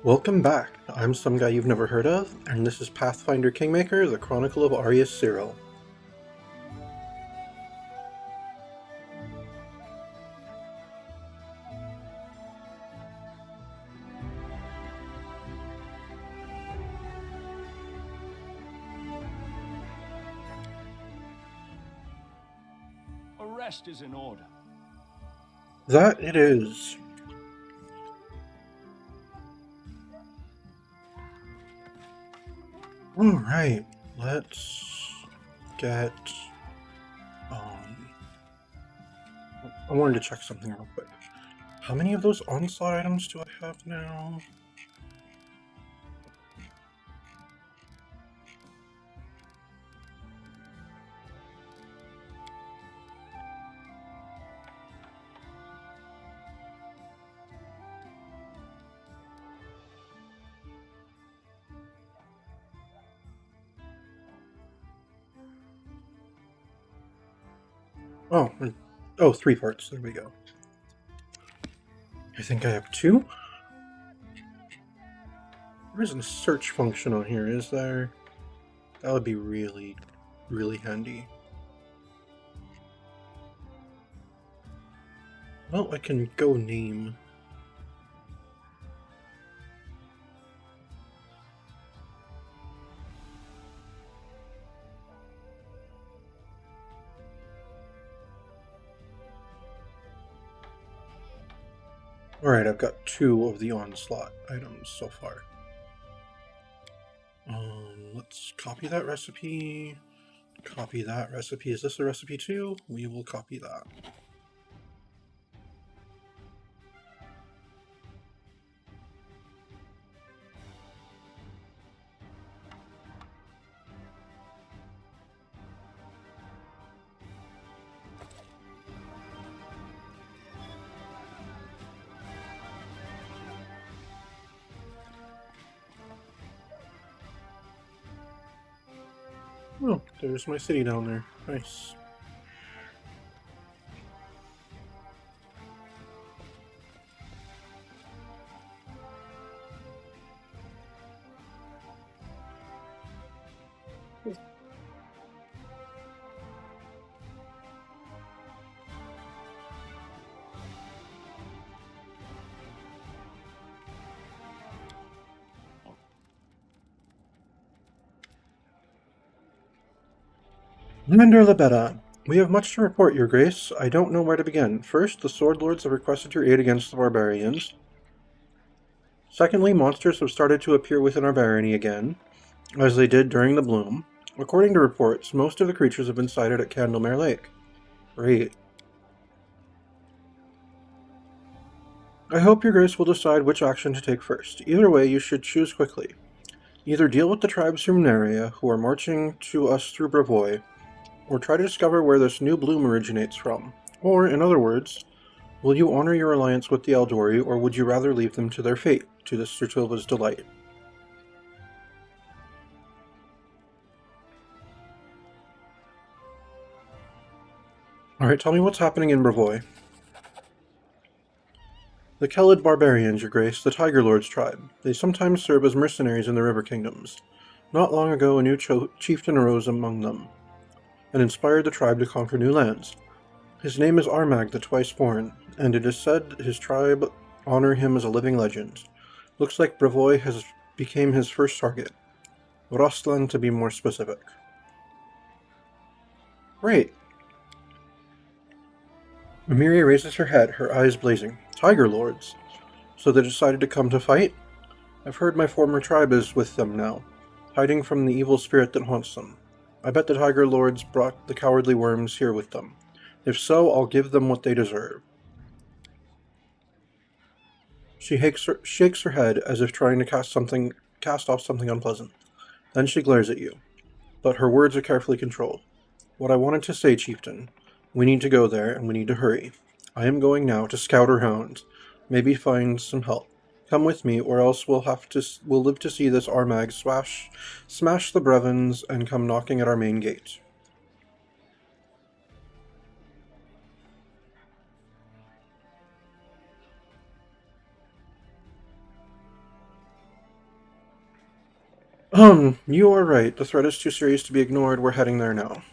Welcome back. I'm some guy you've never heard of, and this is Pathfinder Kingmaker, the Chronicle of Arius Cyril. Arrest is in order. That it is. Alright, let's get... I wanted to check something real quick. How many of those onslaught items do I have now? Oh, 3 parts. There we go. I think I have 2? There isn't a search function on here, is there? That would be really, really handy. Well, I can go name. Alright, I've got 2 of the onslaught items so far. Let's copy that recipe. Copy that recipe. Is this a recipe too? We will copy that. Oh, there's my city down there. Nice. Commander Lebeda, we have much to report, Your Grace. I don't know where to begin. First, the Sword Lords have requested your aid against the barbarians. Secondly, monsters have started to appear within our barony again, as they did during the bloom. According to reports, most of the creatures have been sighted at Candlemere Lake. Great. I hope Your Grace will decide which action to take first. Either way, you should choose quickly. Either deal with the tribes from Neria, who are marching to us through Bravoy, or try to discover where this new bloom originates from. Or, in other words, will you honor your alliance with the Eldori, or would you rather leave them to their fate, to the Sertilva's delight? Alright, tell me what's happening in Bravoy. The Kelid barbarians, Your Grace, the Tiger Lord's tribe. They sometimes serve as mercenaries in the River Kingdoms. Not long ago, a new chieftain arose among them, and inspired the tribe to conquer new lands. His name is Armag the Twice-Born, and it is said his tribe honor him as a living legend. Looks like Bravoy has became his first target. Rostland, to be more specific. Great. Amiri raises her head, her eyes blazing. Tiger Lords. So they decided to come to fight? I've heard my former tribe is with them now, hiding from the evil spirit that haunts them. I bet the Tiger Lords brought the cowardly worms here with them. If so, I'll give them what they deserve. She shakes her head as if trying to cast off something unpleasant. Then she glares at you, but her words are carefully controlled. What I wanted to say, Chieftain. We need to go there, and we need to hurry. I am going now to scout our hounds. Maybe find some help. Come with me, or else we'll live to see this Armag smash the Brevins and come knocking at our main gate. You are right. The threat is too serious to be ignored. We're heading there now.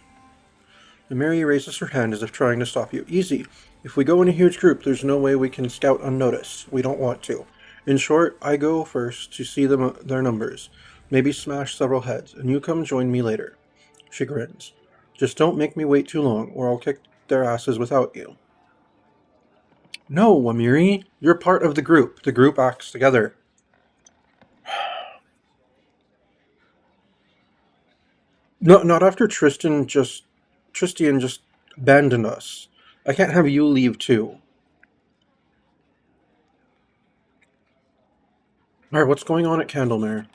And Mary raises her hand as if trying to stop you. Easy. If we go in a huge group, there's no way we can scout unnoticed. We don't want to. In short, I go first to see their numbers. Maybe smash several heads, and you come join me later. She grins. Just don't make me wait too long, or I'll kick their asses without you. No, Wamiri. You're part of the group. The group acts together. No, not after Tristian just abandoned us. I can't have you leave too. Alright, what's going on at Candlemere?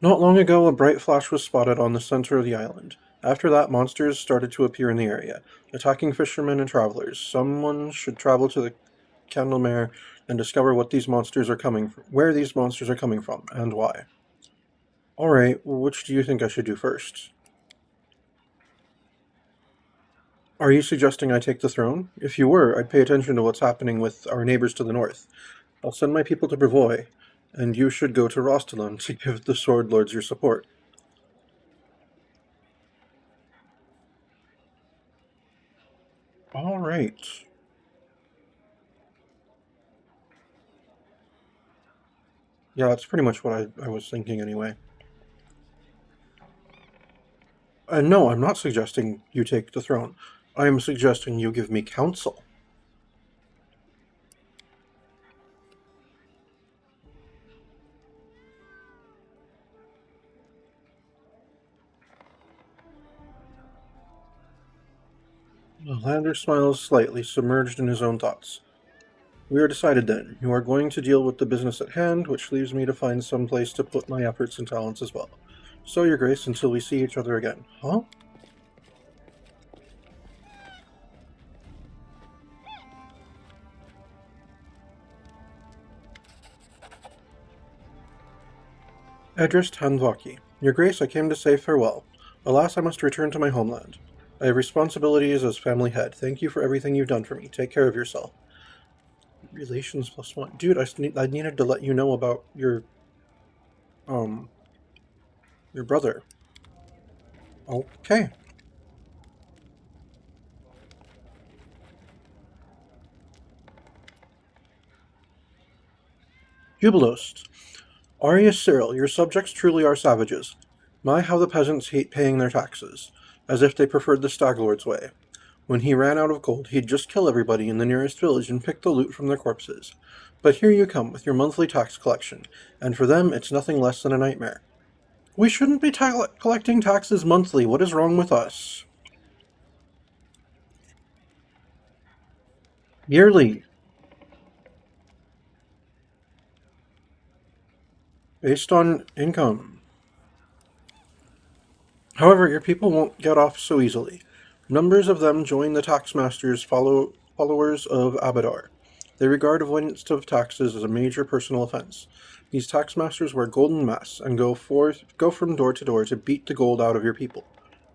Not long ago, a bright flash was spotted on the center of the island. After that, monsters started to appear in the area, attacking fishermen and travelers. Someone should travel to the Candlemere and discover where these monsters are coming from, and why. Alright, well, which do you think I should do first? Are you suggesting I take the throne? If you were, I'd pay attention to what's happening with our neighbors to the north. I'll send my people to Brevoy, and you should go to Rostalon to give the Sword Lords your support. Alright. Yeah, that's pretty much what I was thinking anyway. No, I'm not suggesting you take the throne. I am suggesting you give me counsel. The lander smiles slightly, submerged in his own thoughts. We are decided then. You are going to deal with the business at hand, which leaves me to find some place to put my efforts and talents as well. So, Your Grace, until we see each other again. Huh? Edrist Hanvaki. Your Grace, I came to say farewell. Alas, I must return to my homeland. I have responsibilities as family head. Thank you for everything you've done for me. Take care of yourself. Relations +1. Dude, I needed to let you know about um, your brother. Okay. Jubilost. Arius Cyril, your subjects truly are savages. My, how the peasants hate paying their taxes, as if they preferred the Staglord's way. When he ran out of gold, he'd just kill everybody in the nearest village and pick the loot from their corpses. But here you come with your monthly tax collection, and for them it's nothing less than a nightmare. We shouldn't be collecting taxes monthly. What is wrong with us? Yearly. Based on income. However, your people won't get off so easily. Numbers of them join the taxmasters' followers of Abadar. They regard avoidance of taxes as a major personal offense. These taxmasters wear golden masks and go from door to door to beat the gold out of your people,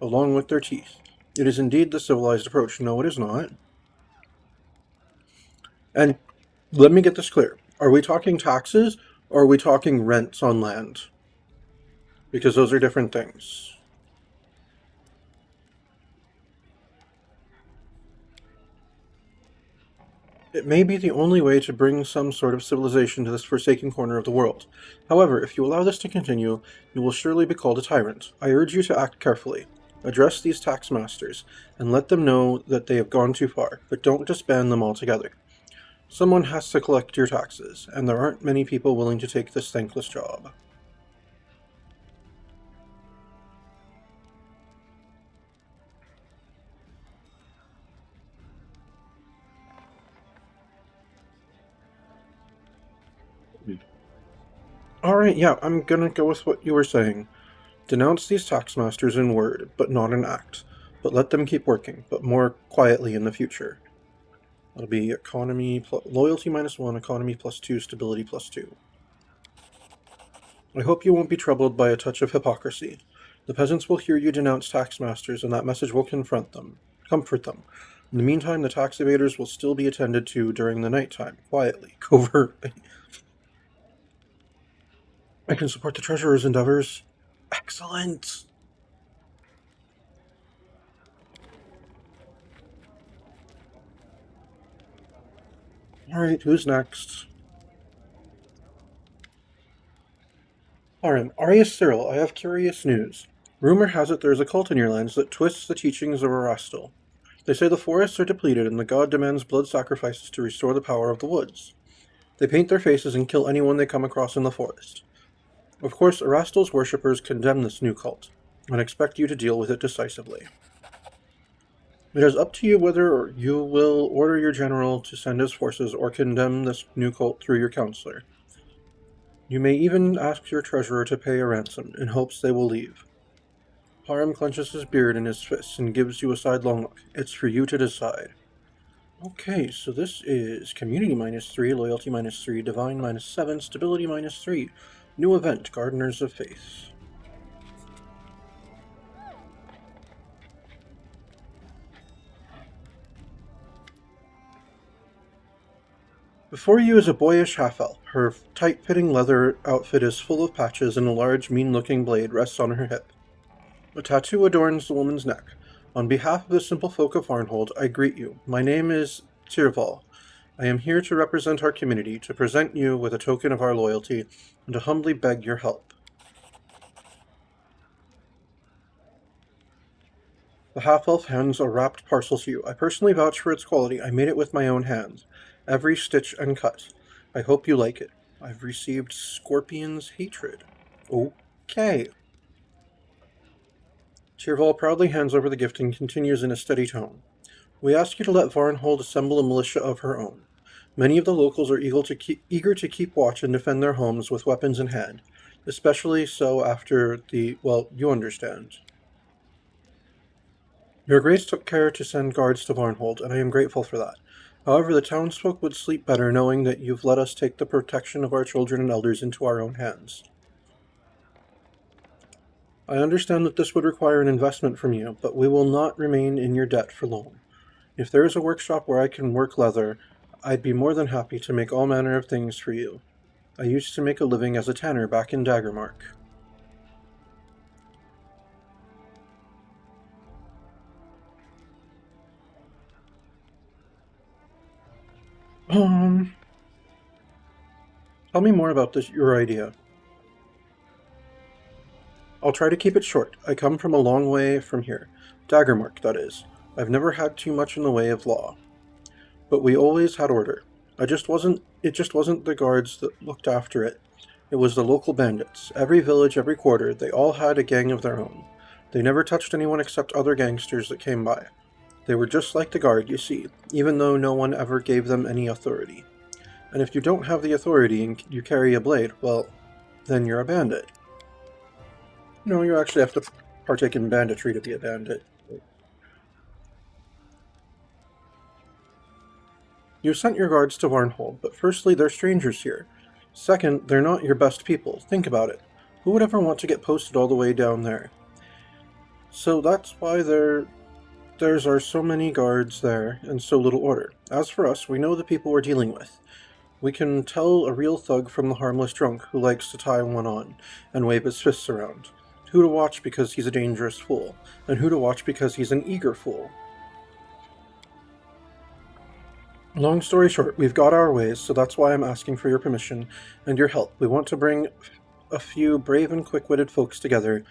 along with their teeth. It is indeed the civilized approach. No, it is not. And let me get this clear. Are we talking taxes, or are we talking rents on land? Because those are different things. It may be the only way to bring some sort of civilization to this forsaken corner of the world. However, if you allow this to continue, you will surely be called a tyrant. I urge you to act carefully. Address these tax masters, and let them know that they have gone too far, but don't disband them altogether. Someone has to collect your taxes, and there aren't many people willing to take this thankless job. Alright, yeah, I'm gonna go with what you were saying. Denounce these taxmasters in word, but not in act. But let them keep working, but more quietly in the future. That'll be loyalty -1, economy +2, stability +2. I hope you won't be troubled by a touch of hypocrisy. The peasants will hear you denounce taxmasters, and that message will comfort them. In the meantime, the tax evaders will still be attended to during the nighttime, quietly, covertly. I can support the treasurer's endeavors. Excellent! Alright, who's next? Arius Cyril, I have curious news. Rumor has it there is a cult in your lands that twists the teachings of Erastil. They say the forests are depleted and the god demands blood sacrifices to restore the power of the woods. They paint their faces and kill anyone they come across in the forest. Of course, Erastil's worshippers condemn this new cult, and expect you to deal with it decisively. It is up to you whether you will order your general to send his forces or condemn this new cult through your counselor. You may even ask your treasurer to pay a ransom, in hopes they will leave. Harim clenches his beard in his fists and gives you a sidelong look. It's for you to decide. Okay, so this is Community -3, Loyalty -3, Divine -7, Stability -3. New event, Gardeners of Faith. Before you is a boyish half-elf. Her tight-fitting leather outfit is full of patches and a large, mean-looking blade rests on her hip. A tattoo adorns the woman's neck. On behalf of the simple folk of Varnhold, I greet you. My name is Tirval. I am here to represent our community, to present you with a token of our loyalty, and to humbly beg your help. The half-elf hands a wrapped parcel to you. I personally vouch for its quality. I made it with my own hands. Every stitch and cut. I hope you like it. I've received Scorpion's hatred. Okay. Tirval proudly hands over the gift and continues in a steady tone. We ask you to let Varnhold assemble a militia of her own. Many of the locals are eager to keep watch and defend their homes with weapons in hand, especially so after you understand. Your Grace took care to send guards to Varnhold, and I am grateful for that. However, the townsfolk would sleep better knowing that you've let us take the protection of our children and elders into our own hands. I understand that this would require an investment from you, but we will not remain in your debt for long. If there is a workshop where I can work leather, I'd be more than happy to make all manner of things for you. I used to make a living as a tanner back in Daggermark. Tell me more about your idea. I'll try to keep it short. I come from a long way from here. Daggermark, that is. I've never had too much in the way of law. But we always had order. It just wasn't the guards that looked after it. It was the local bandits. Every village, every quarter, they all had a gang of their own. They never touched anyone except other gangsters that came by. They were just like the guard, you see, even though no one ever gave them any authority. And if you don't have the authority and you carry a blade, well, then you're a bandit. No, you actually have to partake in banditry to be a bandit. You sent your guards to Varnhold, but firstly, they're strangers here. Second, they're not your best people. Think about it. Who would ever want to get posted all the way down there? So that's why there are so many guards there and so little order. As for us, we know the people we're dealing with. We can tell a real thug from the harmless drunk who likes to tie one on and wave his fists around. Who to watch because he's a dangerous fool, and who to watch because he's an eager fool. Long story short, we've got our ways, so that's why I'm asking for your permission and your help. We want to bring a few brave and quick-witted folks together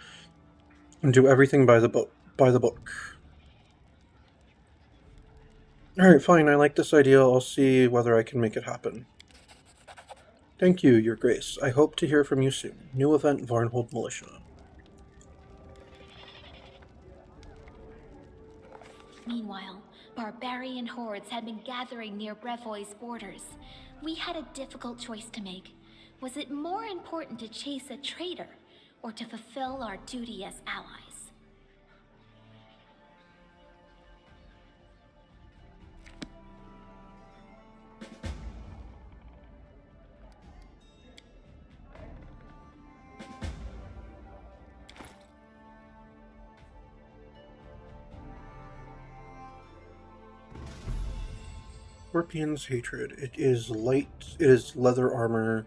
and do everything by the book. Alright, fine, I like this idea. I'll see whether I can make it happen. Thank you, Your Grace. I hope to hear from you soon. New event, Varnhold Militia. Meanwhile, barbarian hordes had been gathering near Brevoy's borders. We had a difficult choice to make. Was it more important to chase a traitor, or to fulfill our duty as allies? Scorpion's hatred. It is leather armor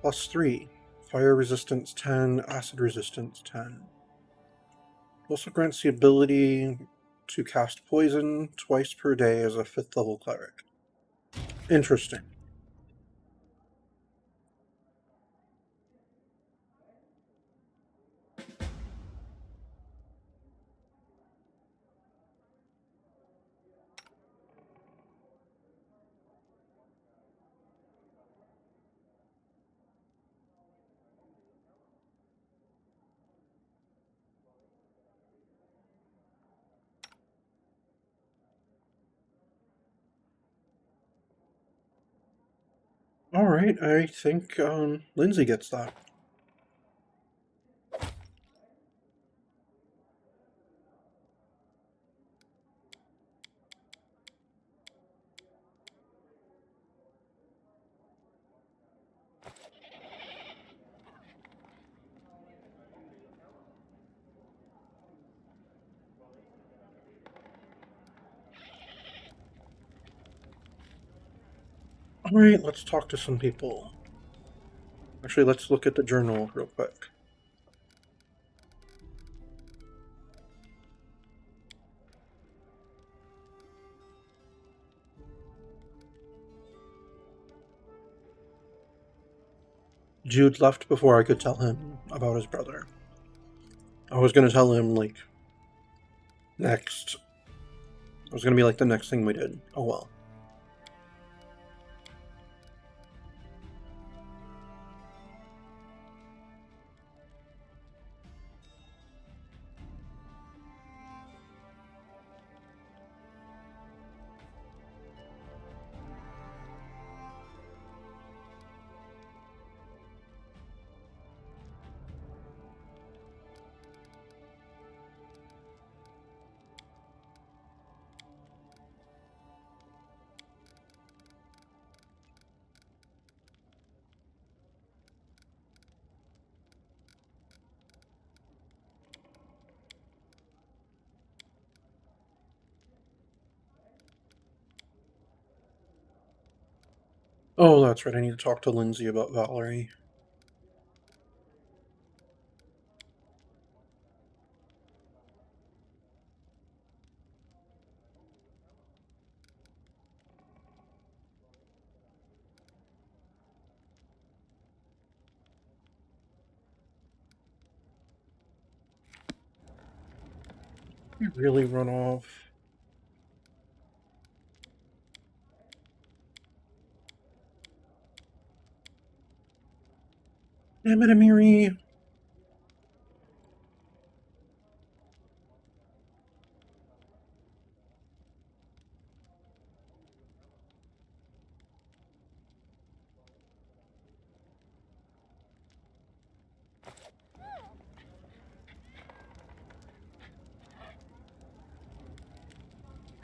+3. Fire resistance 10, acid resistance 10. Also grants the ability to cast poison twice per day as a 5th level cleric. Interesting. Alright, I think Lindsay gets that. Alright, let's talk to some people. Actually, let's look at the journal real quick. Jude left before I could tell him about his brother. I was gonna tell him, like, next. It was gonna be like the next thing we did. Oh well. Oh, that's right. I need to talk to Lindsay about Valerie. You really run off. Damn it, Amiri.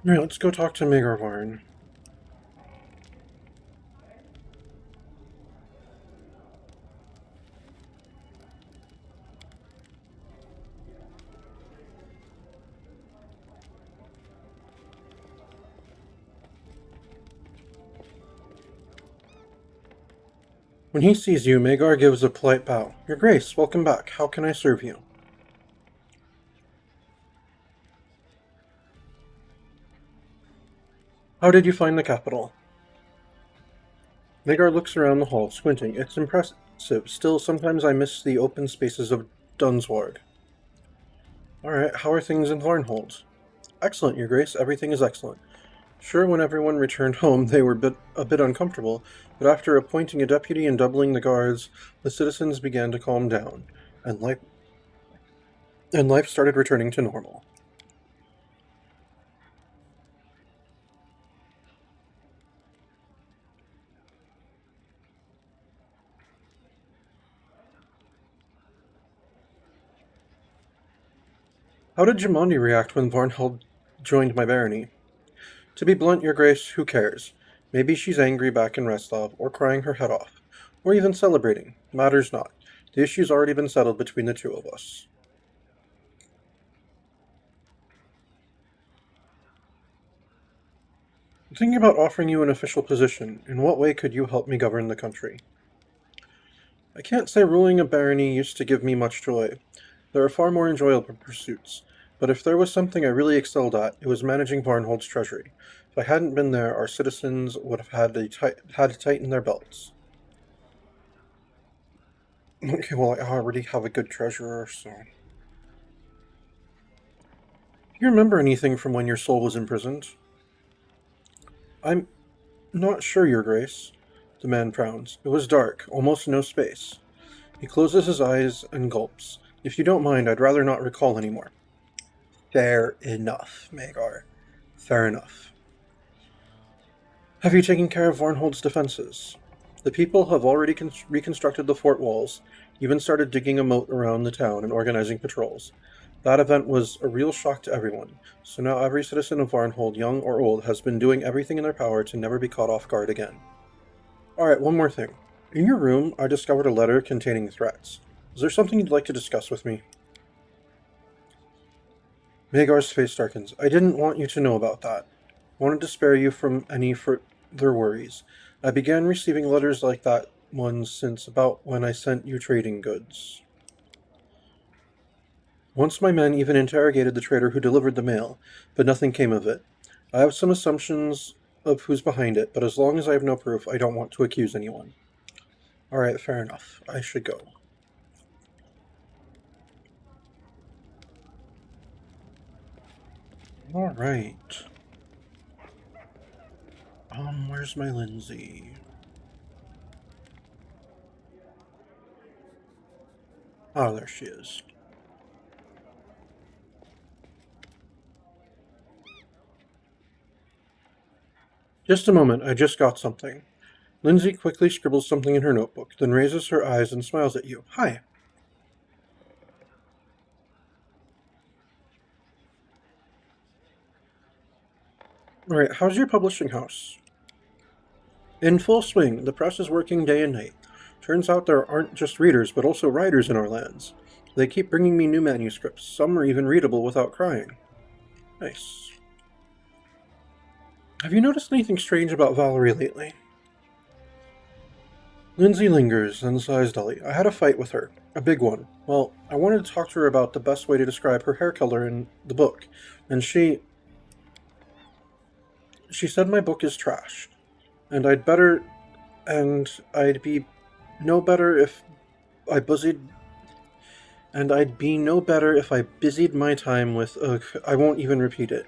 Alright, let's go talk to Megarvarn. When he sees you, Magar gives a polite bow. Your Grace, welcome back. How can I serve you? How did you find the capital? Magar looks around the hall, squinting. It's impressive. Still, sometimes I miss the open spaces of Dunsward. Alright, how are things in Varnhold? Excellent, Your Grace. Everything is excellent. Sure, when everyone returned home, they were a bit uncomfortable, but after appointing a deputy and doubling the guards, the citizens began to calm down, and life started returning to normal. How did Jamandi react when Varnhold joined my barony? To be blunt, Your Grace, who cares? Maybe she's angry back in Restov, or crying her head off, or even celebrating. Matters not. The issue's already been settled between the two of us. I'm thinking about offering you an official position. In what way could you help me govern the country? I can't say ruling a barony used to give me much joy. There are far more enjoyable pursuits, but if there was something I really excelled at, it was managing Varnhold's treasury. If I hadn't been there, our citizens would have had to tighten their belts. Okay, well, I already have a good treasurer, so... Do you remember anything from when your soul was imprisoned? I'm not sure, Your Grace. The man frowns. It was dark, almost no space. He closes his eyes and gulps. If you don't mind, I'd rather not recall anymore. Fair enough, Magar. Fair enough. Have you taken care of Varnhold's defenses? The people have already reconstructed the fort walls, even started digging a moat around the town and organizing patrols. That event was a real shock to everyone, so now every citizen of Varnhold, young or old, has been doing everything in their power to never be caught off guard again. Alright, one more thing. In your room, I discovered a letter containing threats. Is there something you'd like to discuss with me? Magar's face darkens. I didn't want you to know about that. I wanted to spare you from any further worries. I began receiving letters like that one since about when I sent you trading goods. Once my men even interrogated the trader who delivered the mail, but nothing came of it. I have some assumptions of who's behind it, but as long as I have no proof, I don't want to accuse anyone. Alright, fair enough. I should go. Alright. Where's my Lindsay? Oh, there she is. Just a moment, I just got something. Lindsay quickly scribbles something in her notebook, then raises her eyes and smiles at you. Hi. Alright, how's your publishing house? In full swing, the press is working day and night. Turns out there aren't just readers, but also writers in our lands. They keep bringing me new manuscripts. Some are even readable without crying. Nice. Have you noticed anything strange about Valerie lately? Lindsay lingers, then sighs dully. I had a fight with her. A big one. Well, I wanted to talk to her about the best way to describe her hair color in the book, and she said my book is trash, and I'd be no better if I busied, and I'd be no better if I busied my time with, I won't even repeat it.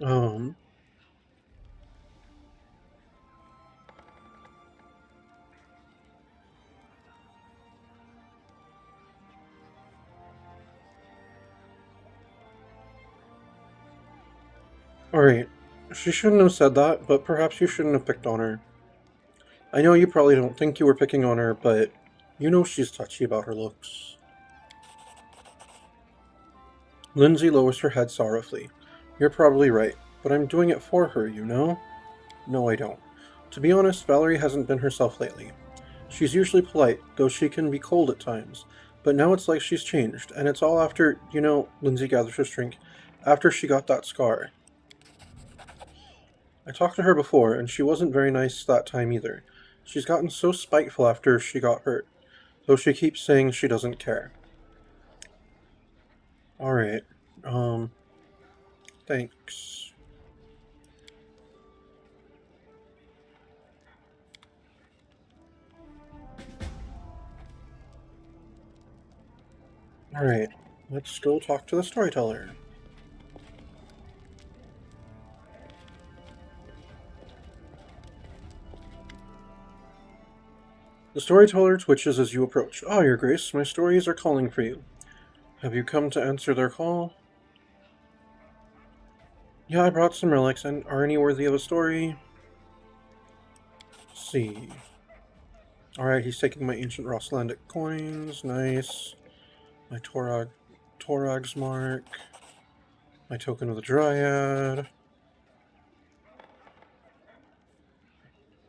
Um, alright. She shouldn't have said that, but perhaps you shouldn't have picked on her. I know you probably don't think you were picking on her, but you know she's touchy about her looks. Lindsay lowers her head sorrowfully. You're probably right, but I'm doing it for her, you know? No, I don't. To be honest, Valerie hasn't been herself lately. She's usually polite, though she can be cold at times. But now it's like she's changed, and it's all after, Lindsay gathers her strength, after she got that scar. I talked to her before, and she wasn't very nice that time either. She's gotten so spiteful after she got hurt, though she keeps saying she doesn't care. Alright, thanks. Alright, let's go talk to the storyteller. The storyteller twitches as you approach. Ah, Your Grace, my stories are calling for you. Have you come to answer their call? Yeah, I brought some relics, and are any worthy of a story? Let's see. Alright, he's taking my ancient Rosslandic coins. Nice. My Torag's mark. My token of the Dryad.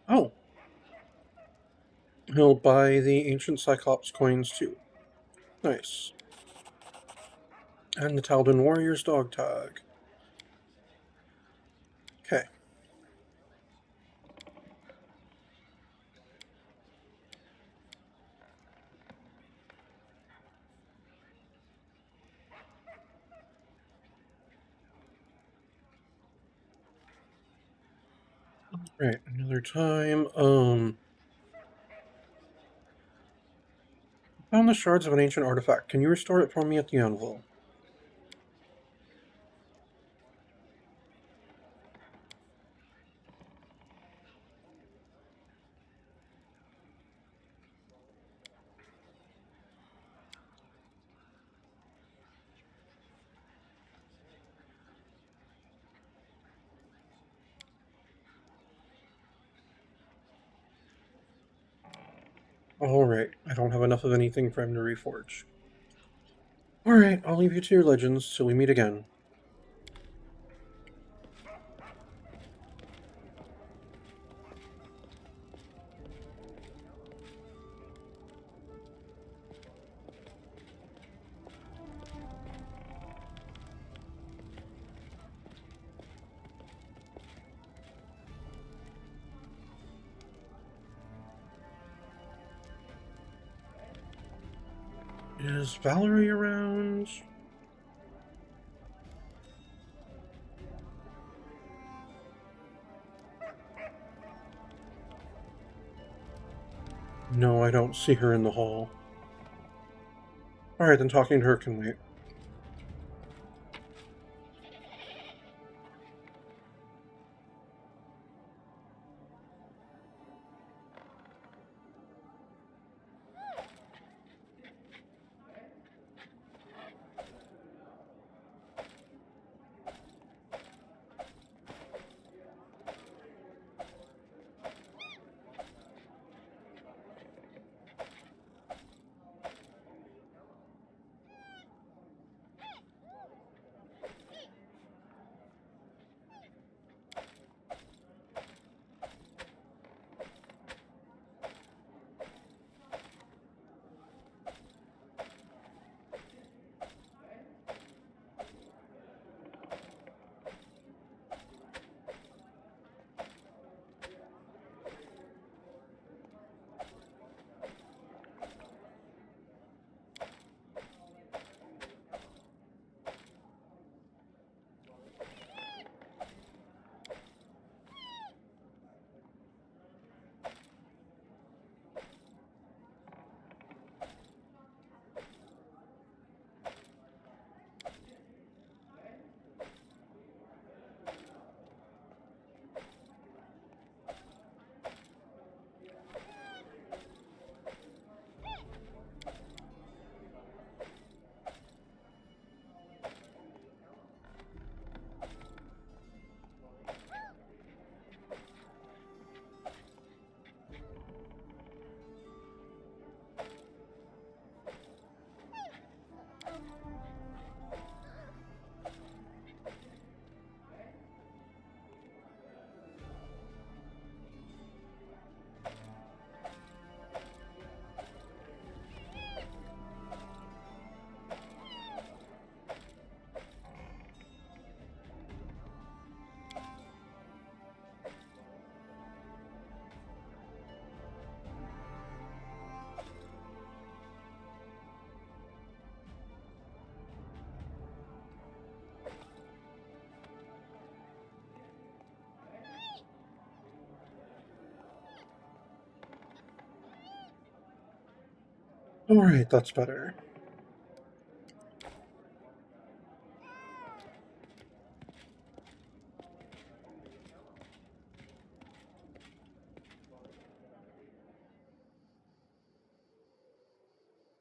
Oh! He'll buy the ancient Cyclops coins too. Nice. And the Taldan Warrior's dog tag. Right, another time. Found the shards of an ancient artifact. Can you restore it for me at the anvil? Alright, I don't have enough of anything for him to reforge. Alright, I'll leave you to your legends till we meet again. Is Valerie around? No, I don't see her in the hall. Alright, then talking to her can wait. Alright, that's better.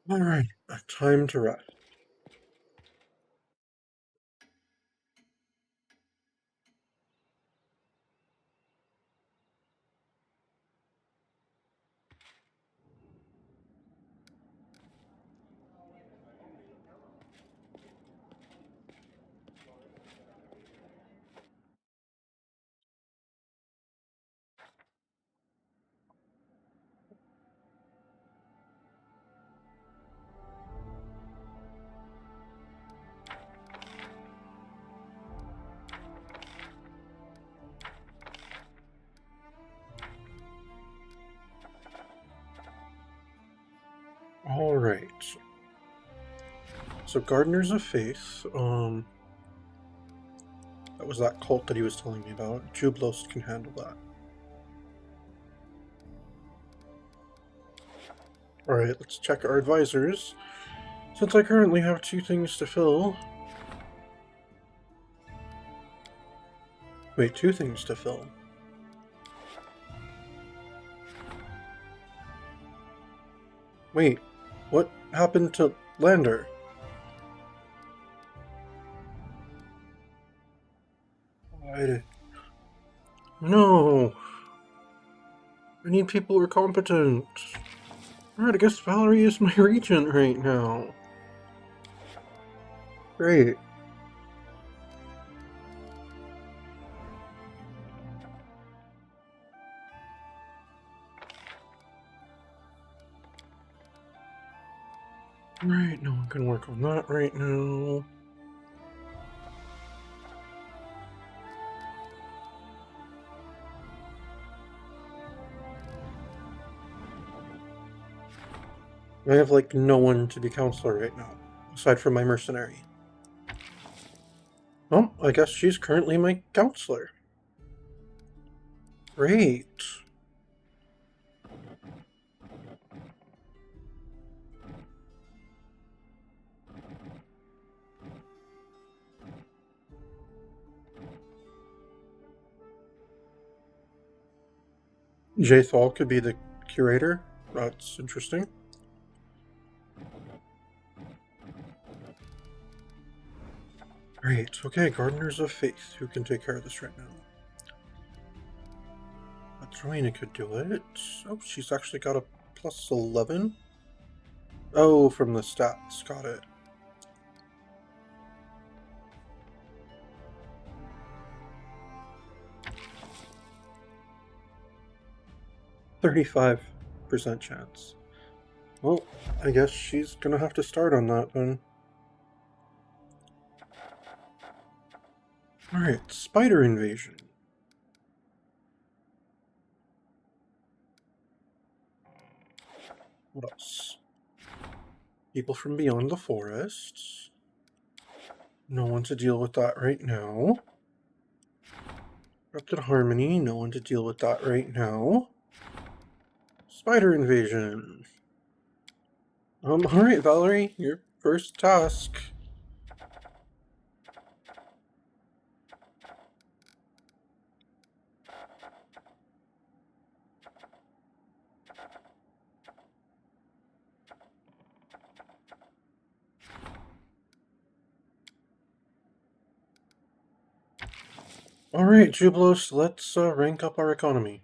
Alright, time to rest. Alright. So Gardeners of Faith, that was that cult that he was telling me about. Jublos can handle that. Alright, let's check our advisors. Since I currently have 2 things to fill... Wait, 2 things to fill. Wait, what happened to Lander? No! I need people who are competent. Alright, I guess Valerie is my regent right now. Great. Alright, no one can work on that right now. I have, like, no one to be counselor right now, aside from my mercenary. Well, I guess she's currently my counselor. Great. Jay Thal could be the curator. That's interesting. Great. Okay, Gardeners of Faith. Who can take care of this right now? Rowena could do it. Oh, she's actually got a plus 11. Oh, from the stats. Got it. %35% chance. Well, I guess she's gonna have to start on that then. Alright, spider invasion. What else? People from beyond the forest. No one to deal with that right now. Corrupted Harmony, no one to deal with that right now. Spider invasion. Alright, Valerie, your first task. Alright, Jubilos, let's rank up our economy.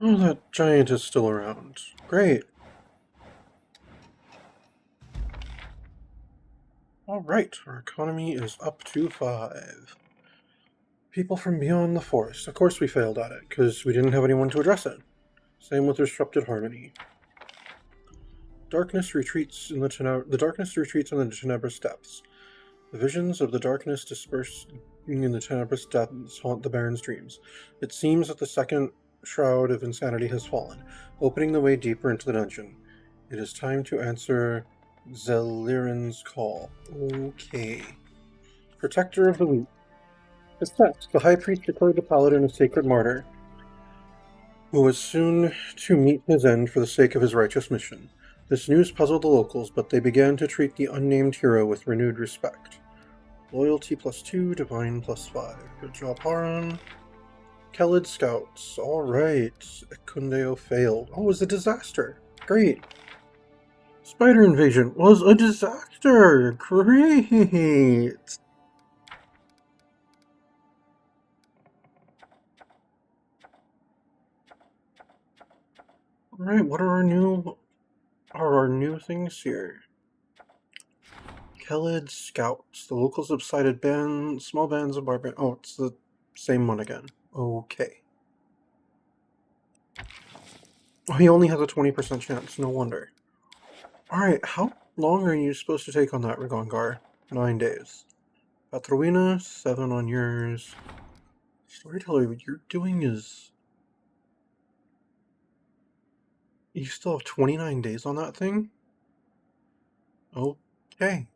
Oh, that giant is still around. Great. Alright, our economy is up to 5. People from beyond the forest. Of course we failed at it, because we didn't have anyone to address it. Same with Disrupted Harmony. Darkness retreats in the darkness retreats in the tenebrous depths. The visions of the darkness dispersing in the tenebrous depths haunt the Baron's dreams. It seems that the second shroud of insanity has fallen, opening the way deeper into the dungeon. It is time to answer Zelirin's call. Okay. Protector of the Weak. As text, the High Priest declared the Paladin a sacred martyr, who was soon to meet his end for the sake of his righteous mission. This news puzzled the locals, but they began to treat the unnamed hero with renewed respect. Loyalty +2, Divine +5. Good job, Haran. Kelid Scouts. Alright. Ekundeo failed. Oh, it was a disaster. Great. Spider Invasion was a disaster. Great. Alright, what are our new things here? Kelid Scouts. The locals have cited small bands of barbarians. Oh, it's the same one again. Okay. Oh, he only has a 20% chance. No wonder. Alright, how long are you supposed to take on that, Rigongar? 9 days. Patruina, 7 on yours. Storyteller, what you're doing is... You still have 29 days on that thing? Okay.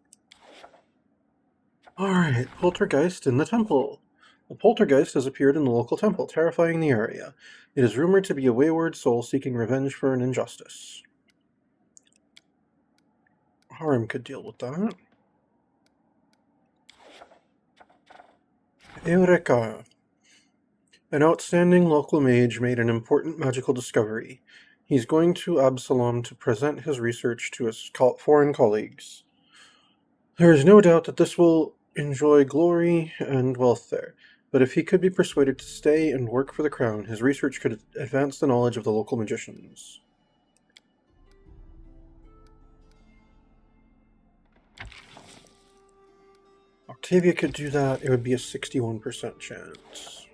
Alright, Poltergeist in the Temple. A poltergeist has appeared in the local temple, terrifying the area. It is rumored to be a wayward soul seeking revenge for an injustice. Harm could deal with that. Eureka! An outstanding local mage made an important magical discovery. He's going to Absalom to present his research to his foreign colleagues. There is no doubt that this will enjoy glory and wealth there, but if he could be persuaded to stay and work for the crown, his research could advance the knowledge of the local magicians. Octavia could do that. It would be a 61% chance.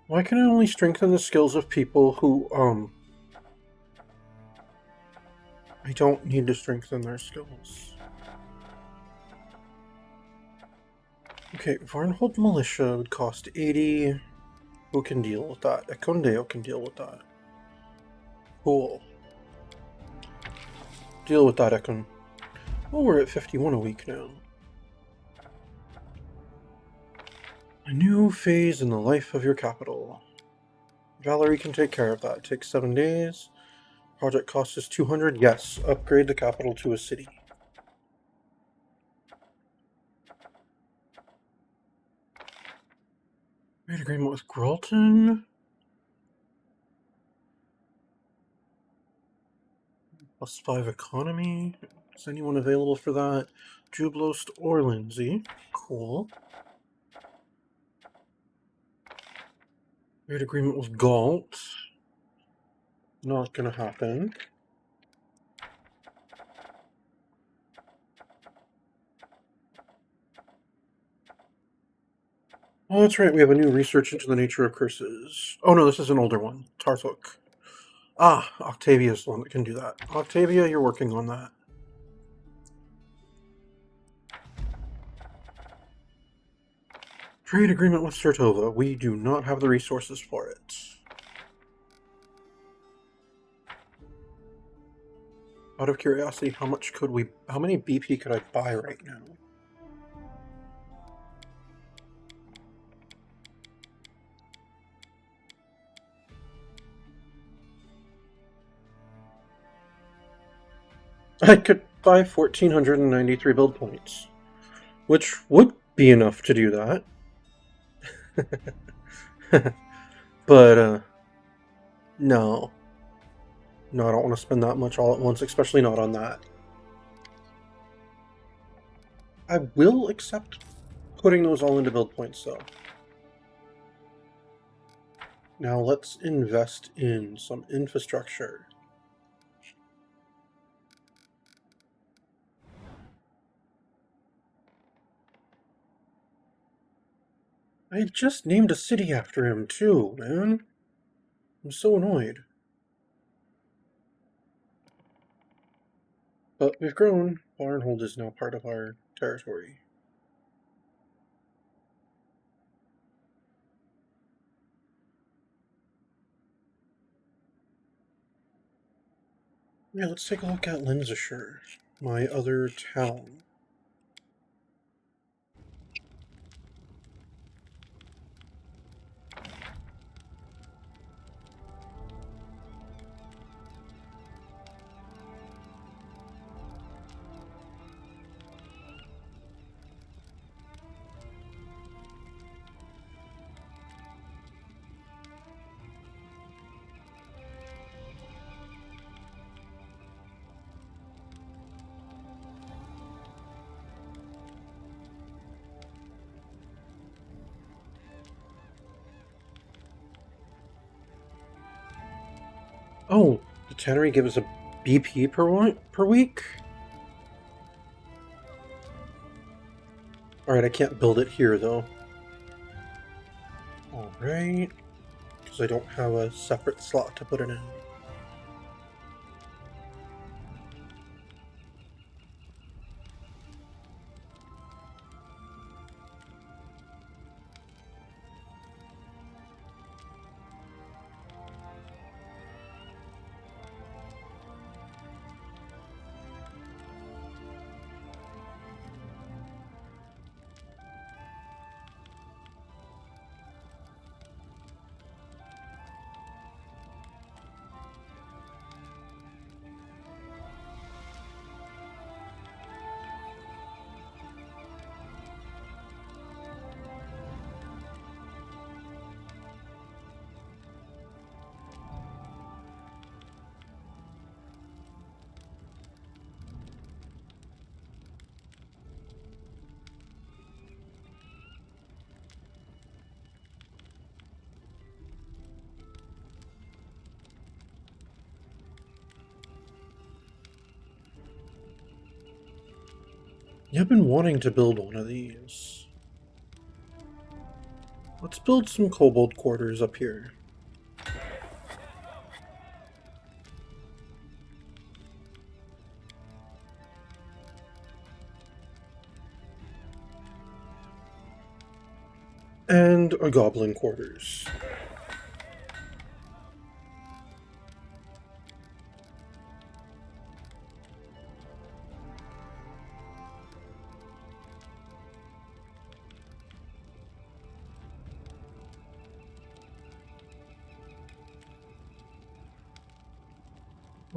Why can I only strengthen the skills of people who, I don't need to strengthen their skills. Okay, Varnhold Militia would cost 80. Who can deal with that? Ekondeo can deal with that. Cool. Deal with that, Ekon. Oh, we're at 51 a week now. A new phase in the life of your capital. Valerie can take care of that. It takes 7 days. Project cost is 200. Yes, upgrade the capital to a city. Trade agreement with Gralton. +5 economy. Is anyone available for that? Jublost or Lindsay. Cool. Trade agreement with Galt. Not gonna happen. Oh, that's right. We have a new research into the nature of curses. Oh no, this is an older one. Tarthuk. Ah, Octavia's the one that can do that. Octavia, you're working on that. Trade agreement with Sertova. We do not have the resources for it. Out of curiosity, how many BP could I buy right now? I could buy 1,493 build points, which would be enough to do that. But, no. No, I don't want to spend that much all at once, especially not on that. I will accept putting those all into build points, though. Now let's invest in some infrastructure. I just named a city after him, too, man. I'm so annoyed. But we've grown. Barnhold is now part of our territory. Yeah, let's take a look at Lindsayshire, my other town. Oh, the tannery gives us a BP per week? Alright, I can't build it here, though. Alright. Because I don't have a separate slot to put it in. Yeah, I've been wanting to build one of these. Let's build some kobold quarters up here. And a goblin quarters.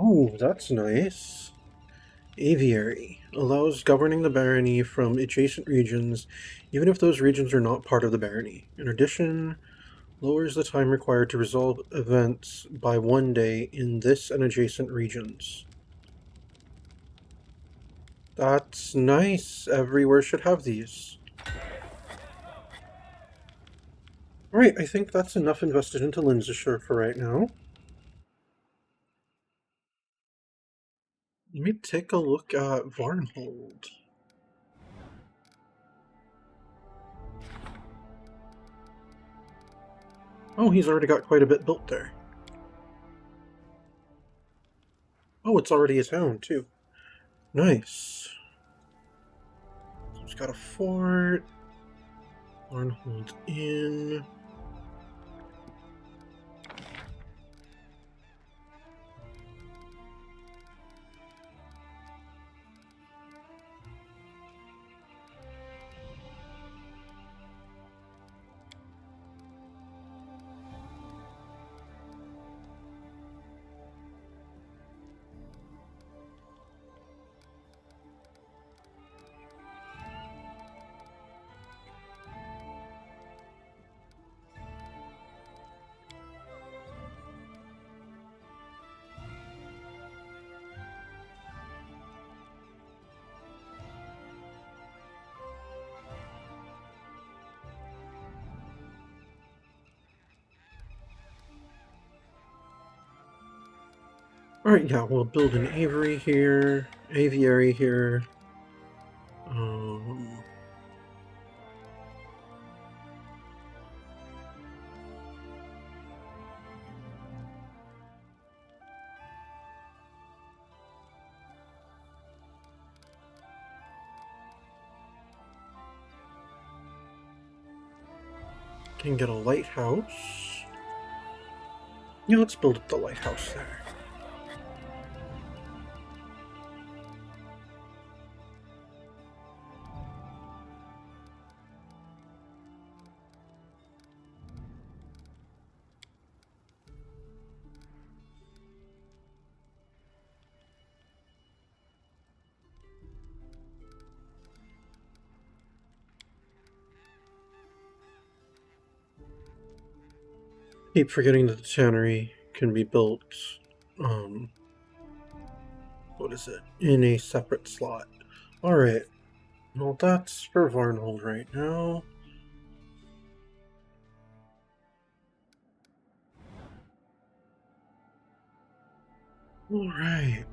Oh, that's nice. Aviary allows governing the barony from adjacent regions, even if those regions are not part of the barony. In addition, lowers the time required to resolve events by 1 day in this and adjacent regions. That's nice. Everywhere should have these. Alright, I think that's enough invested into Lindsayshire for right now. Let me take a look at Varnhold. Oh, he's already got quite a bit built there. Oh, it's already a town, too. Nice. So it's got a fort. Varnhold Inn. Alright, yeah, we'll build an aviary here. Aviary here. Um... Can get a lighthouse. Yeah, let's build the lighthouse there. Keep forgetting that the tannery can be built, what is it? In a separate slot. Alright. Well, that's for Varnhold right now. Alright,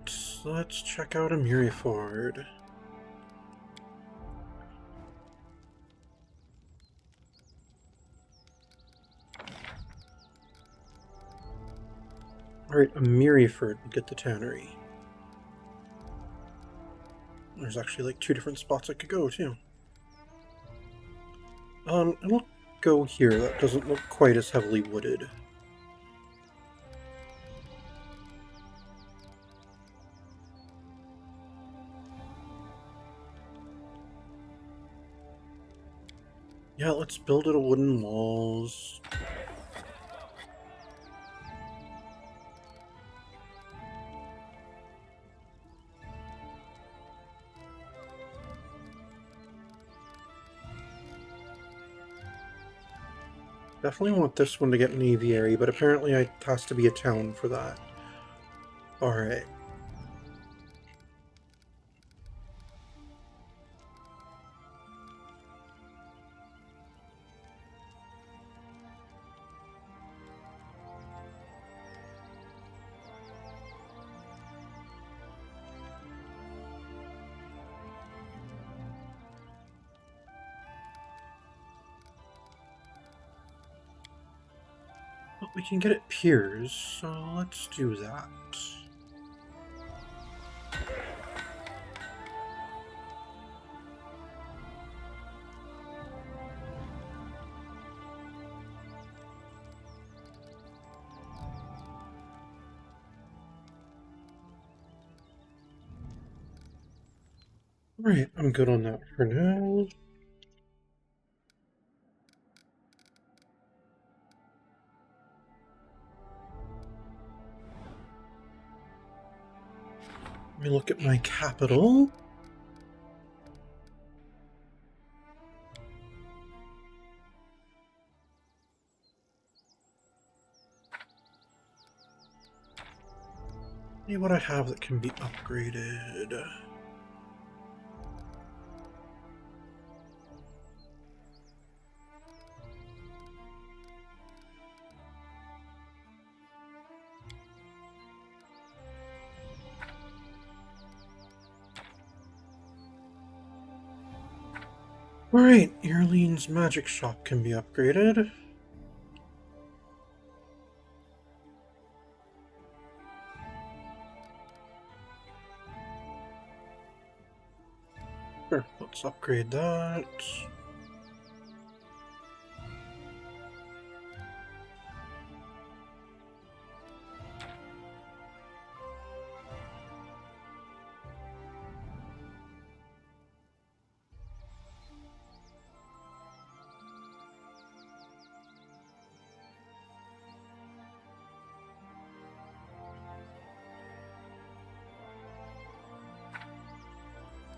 let's check out Amiriford. Alright, Amiriford will get the tannery. There's actually like 2 different spots I could go too. I'll go here. That doesn't look quite as heavily wooded. Yeah, let's build it a wooden walls. Definitely want this one to get an aviary, but apparently it has to be a town for that. Alright. But we can get it piers, so let's do that. Alright, I'm good on that for now. Let me look at my capital. See what I have that can be upgraded. Alright, Earlene's magic shop can be upgraded. Sure, let's upgrade that.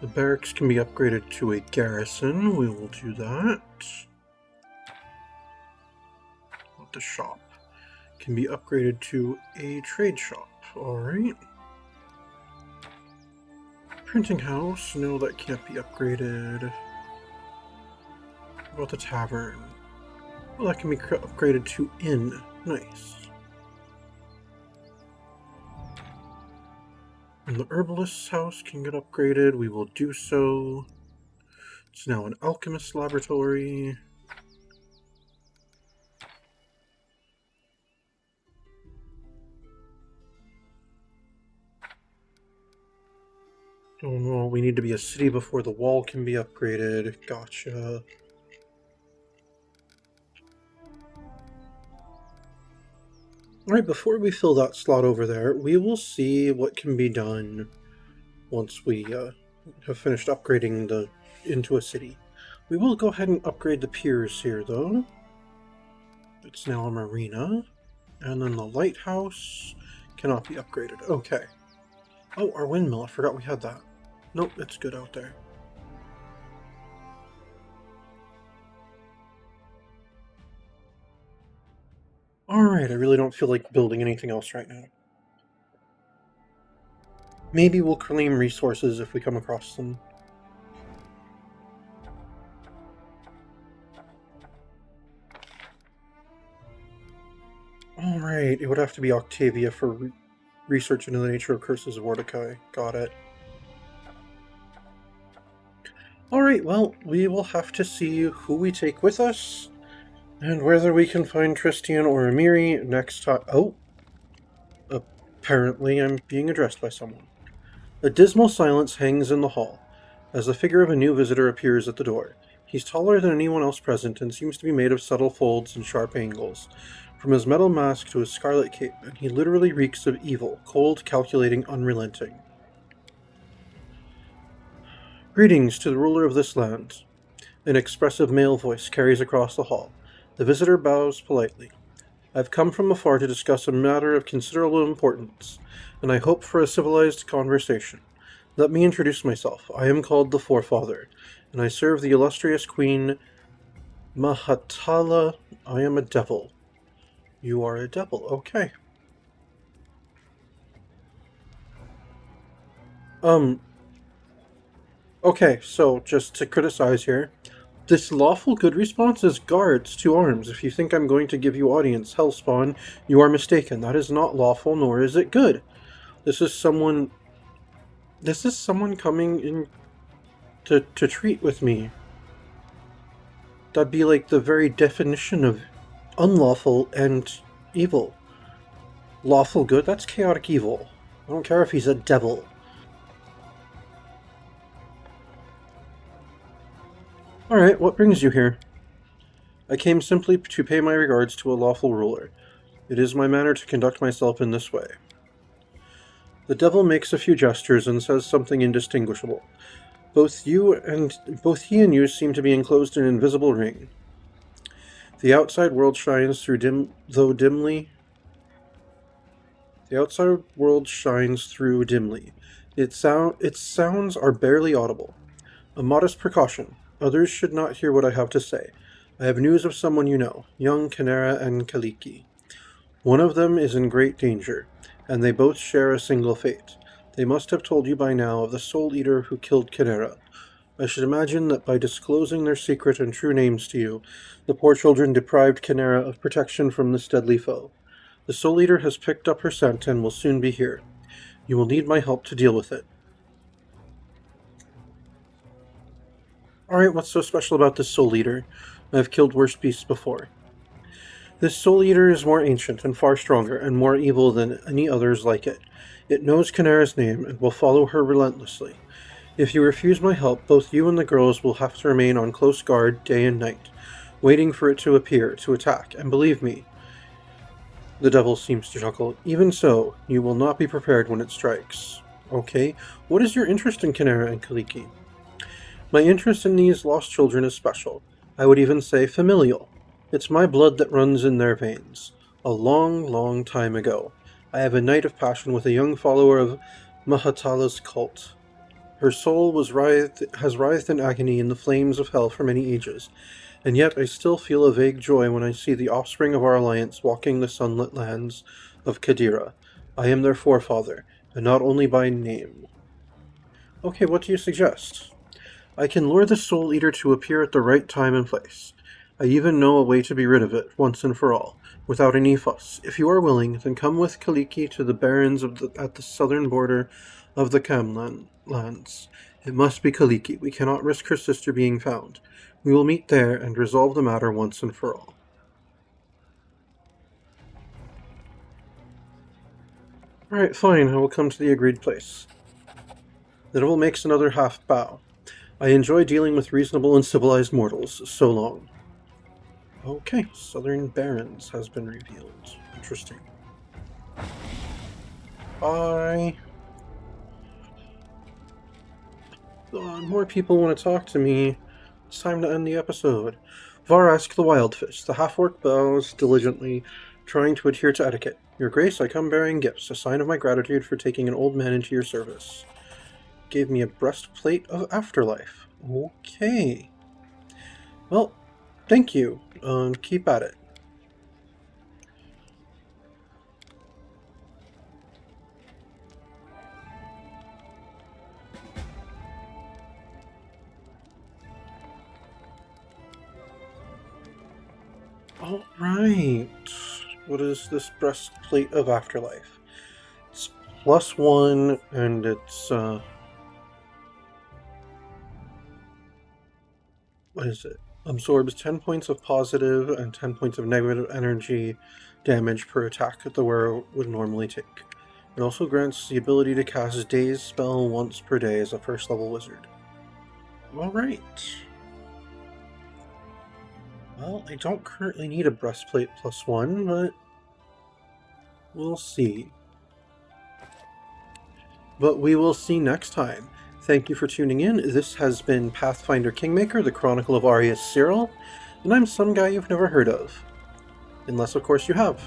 The barracks can be upgraded to a garrison. We will do that. The shop can be upgraded to a trade shop. Alright. Printing house. No, that can't be upgraded. What about the tavern? Well, that can be upgraded to inn. Nice. And the herbalist's house can get upgraded. We will do so. It's now an alchemist laboratory. Oh no, we need to be a city before the wall can be upgraded. Gotcha. Alright, before we fill that slot over there, we will see what can be done once we have finished upgrading into a city. We will go ahead and upgrade the piers here, though. It's now a marina. And then the lighthouse cannot be upgraded. Okay. Oh, our windmill. I forgot we had that. Nope, it's good out there. Alright, I really don't feel like building anything else right now. Maybe we'll claim resources if we come across them. Alright, it would have to be Octavia for research into the nature of curses of Mordecai. Got it. Alright, well, we will have to see who we take with us, and whether we can find Tristian or Amiri next time. Oh! Apparently I'm being addressed by someone. A dismal silence hangs in the hall, as the figure of a new visitor appears at the door. He's taller than anyone else present, and seems to be made of subtle folds and sharp angles. From his metal mask to his scarlet cape, and he literally reeks of evil, cold, calculating, unrelenting. Greetings to the ruler of this land. An expressive male voice carries across the hall. The visitor bows politely. I've come from afar to discuss a matter of considerable importance, and I hope for a civilized conversation. Let me introduce myself. I am called the Forefather, and I serve the illustrious Queen Mahatala. I am a devil. You are a devil, okay. Okay, so just to criticize here, this lawful good response is guards to arms. If you think I'm going to give you audience, Hellspawn, you are mistaken. That is not lawful, nor is it good. This is someone coming in to treat with me. That'd be like the very definition of unlawful and Evil. Lawful good? That's chaotic evil. I don't care if he's a devil. Alright, what brings you here? I came simply to pay my regards to a lawful ruler. It is my manner to conduct myself in this way. The devil makes a few gestures and says something indistinguishable. Both he and you seem to be enclosed in an invisible ring. The outside world shines through dimly. The outside world shines through dimly. Its sounds are barely audible. A modest precaution. Others should not hear what I have to say. I have news of someone you know, young Canera and Kaliki. One of them is in great danger, and they both share a single fate. They must have told you by now of the Soul Eater who killed Canera. I should imagine that by disclosing their secret and true names to you, the poor children deprived Canera of protection from this deadly foe. The Soul Eater has picked up her scent and will soon be here. You will need my help to deal with it. Alright, what's so special about this Soul Eater? I have killed worse beasts before. This Soul Eater is more ancient and far stronger and more evil than any others like it. It knows Canera's name and will follow her relentlessly. If you refuse my help, both you and the girls will have to remain on close guard day and night, waiting for it to appear, to attack, and believe me, the devil seems to chuckle, even so, you will not be prepared when it strikes. Okay, what is your interest in Canera and Kaliki? My interest in these lost children is special. I would even say familial. It's my blood that runs in their veins. A long, long time ago, I have a night of passion with a young follower of Mahatala's cult. Her soul has writhed in agony in the flames of hell for many ages, and yet I still feel a vague joy when I see the offspring of our alliance walking the sunlit lands of Kadira. I am their forefather, and not only by name. Okay, what do you suggest? I can lure the Soul Eater to appear at the right time and place. I even know a way to be rid of it, once and for all, without any fuss. If you are willing, then come with Kaliki to the barrens at the southern border of the Camlands. It must be Kaliki. We cannot risk her sister being found. We will meet there and resolve the matter once and for all. Alright, fine. I will come to the agreed place. The devil makes another half bow. I enjoy dealing with reasonable and civilized mortals. So long. Okay, Southern Barrens has been revealed. Interesting. Bye. God, more people want to talk to me. It's time to end the episode. Varask the Wildfish. The half-orc bows diligently, trying to adhere to etiquette. Your Grace, I come bearing gifts, a sign of my gratitude for taking an old man into your service. Gave me a breastplate of afterlife. Okay. Well, thank you. Keep at it. Alright. What is this breastplate of afterlife? It's +1, and it's, what is it? Absorbs 10 points of positive and 10 points of negative energy damage per attack that the wearer would normally take. It also grants the ability to cast Daze spell once per day as a first level wizard. Alright. Well, I don't currently need a breastplate +1, but we'll see. But we will see next time. Thank you for tuning in. This has been Pathfinder Kingmaker, the Chronicle of Arius Cyril, and I'm some guy you've never heard of. Unless, of course, you have.